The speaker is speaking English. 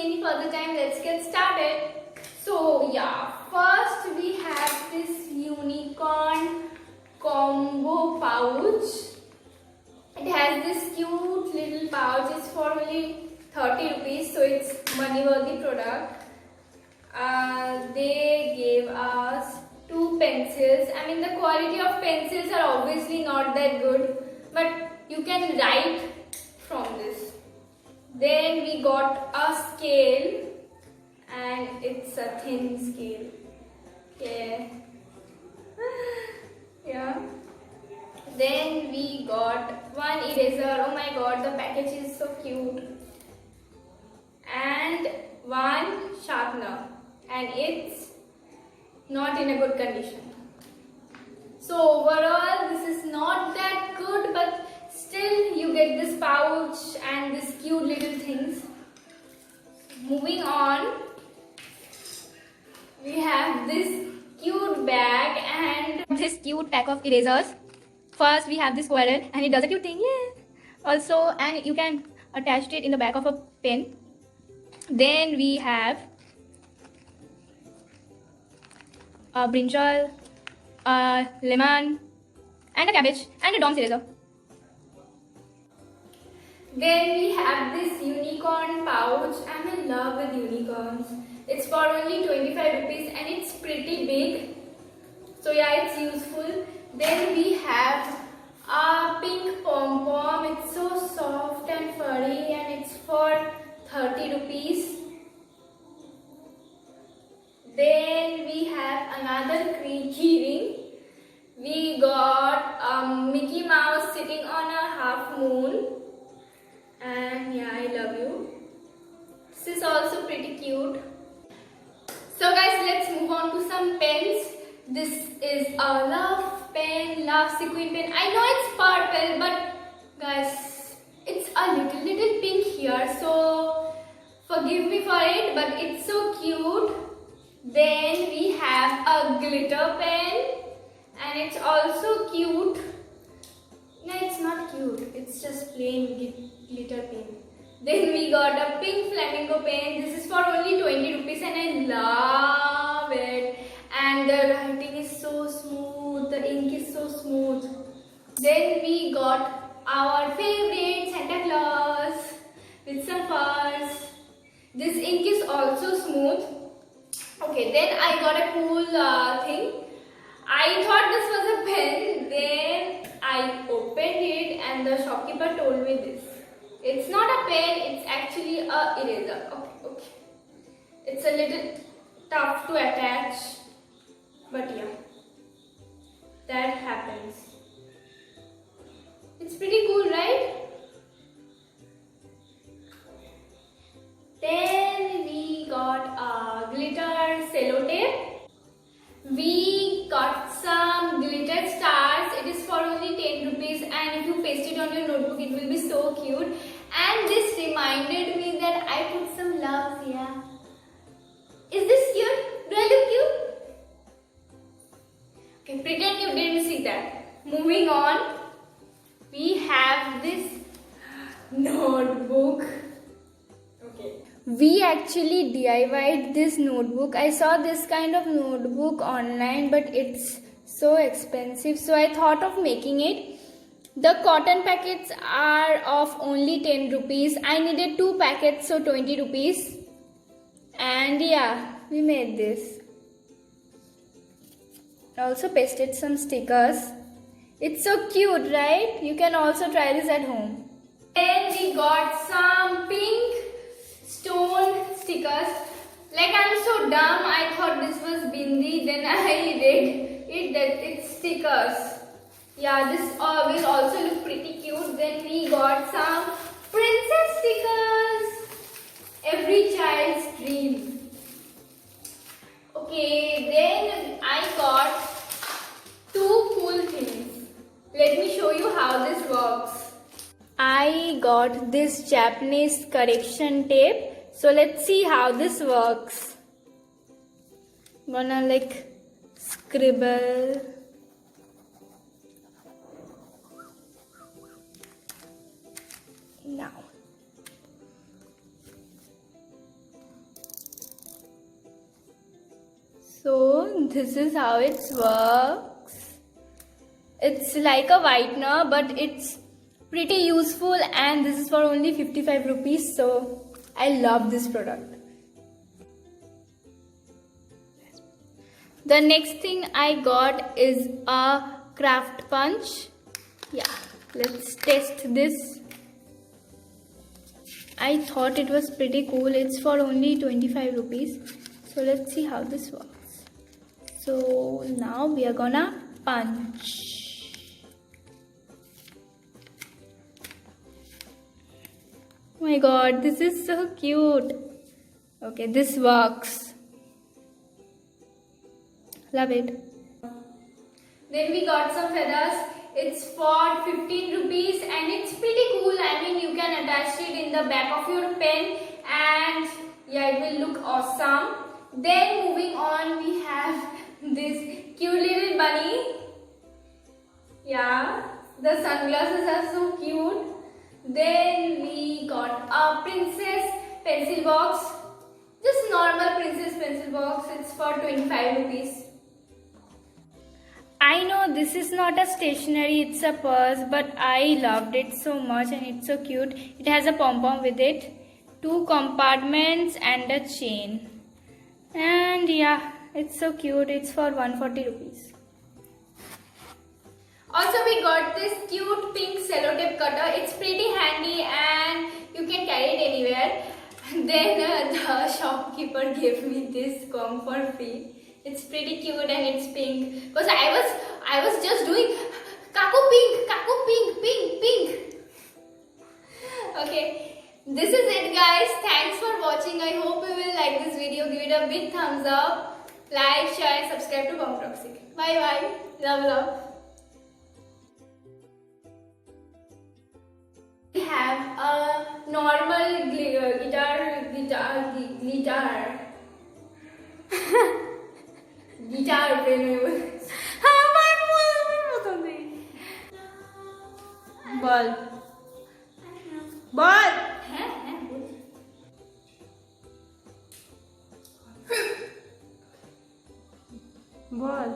any further time, let's get started. So yeah, first we have this unicorn combo pouch. It has this cute little pouch. It's for only 30 rupees, so it's money worthy product. They gave us two pencils. I mean, the quality of pencils are obviously not that good, but you can write from this. Then we got a scale, and it's a thin scale. Okay. Yeah. Then we got one eraser. Oh my god, the package is so cute. And one sharpener, and it's not in a good condition. So overall, this is not that good, but still you get this pouch and this cute little things. Moving on, we have this cute bag and this cute pack of erasers. First we have this squirrel, and it does a cute thing, yeah. Also, and you can attach it in the back of a pen. Then we have a brinjal, a lemon, and a cabbage, and a Dom's eraser. Then we have this unicorn pouch. I'm in love with unicorns. It's for only 25 rupees and it's pretty big. So yeah, it's useful. Then we have a pink pom-pom. It's so soft and furry and it's for 30 rupees. Then we have another key ring. We got a Mickey Mouse sitting on a half moon. And yeah, I love you. This is also pretty cute. So guys, let's move on to some pens. This is a love pen, love sequin pen. I know it's purple, but guys, it's a little pink here, so forgive me for it, but it's so cute. Then we have a glitter pen, and it's also cute. No, it's not cute. It's just plain glitter pen. Then we got a pink flamingo pen. This is for only 20 rupees and I love it. And the writing is so smooth. The ink is so smooth. Then we got our favorite Santa Claus with some furs. This ink is also smooth. Okay, then I got a cool thing. I thought this was a pen. Then I opened it and the shopkeeper told me this. It's not a pen, it's actually a eraser. Okay. It's a little tough to attach, but yeah, that happens. It's pretty cool, right? Then we got a glitter cello tape. We got some glittered stars. It is for only 10 rupees and if you paste it on your notebook, it will be so cute. And this reminded me that I put some loves here. Is this cute? Do I look cute? Okay, pretend you didn't see that. Moving on, we have this notebook. Okay. We actually DIY'd this notebook. I saw this kind of notebook online, but it's so expensive. So I thought of making it. The cotton packets are of only 10 rupees. I needed 2 packets, so 20 rupees. And yeah, we made this. I also pasted some stickers. It's so cute, right? You can also try this at home. Then we got some pink stone stickers. Like, I'm so dumb, I thought this was bindi, then I read it that it's stickers. Yeah, this will also look pretty cute. Then we got some princess stickers. Every child's dream. Okay, then I got 2 cool things. Let me show you how this works. I got this Japanese correction tape. So let's see how this works. I'm gonna like scribble. Now. So this is how it works. It's like a whitener, but it's pretty useful, and this is for only 55 rupees. So I love this product. The next thing I got is a craft punch. Yeah, let's test this. I thought it was pretty cool. It's for only 25 rupees. So let's see how this works. So now we are gonna punch. Oh my god, this is so cute. Okay, this works. Love it. Then we got some feathers. It's for 15 rupees and it's pretty cool. I mean, you can attach it in the back of your pen and yeah, it will look awesome. Then moving on, we have this cute little bunny. Yeah, the sunglasses are so cute. Then we got a princess pencil box. Just normal princess pencil box. It's for 25 rupees. I know this is not a stationery, it's a purse, but I loved it so much and it's so cute. It has a pom-pom with it, 2 compartments and a chain. And yeah, it's so cute. It's for 140 rupees. Also we got this cute pink sellotape cutter. It's pretty handy and you can carry it anywhere. Then the shopkeeper gave me this comb for free. It's pretty cute and it's pink. Because I was just doing kaku pink. Okay, this is it guys. Thanks for watching. I hope you will like this video. Give it a big thumbs up. Like, share and subscribe to Bomb Toxic. Bye bye. Love. We have a normal guitar. Guitar playable. Ball. Ball.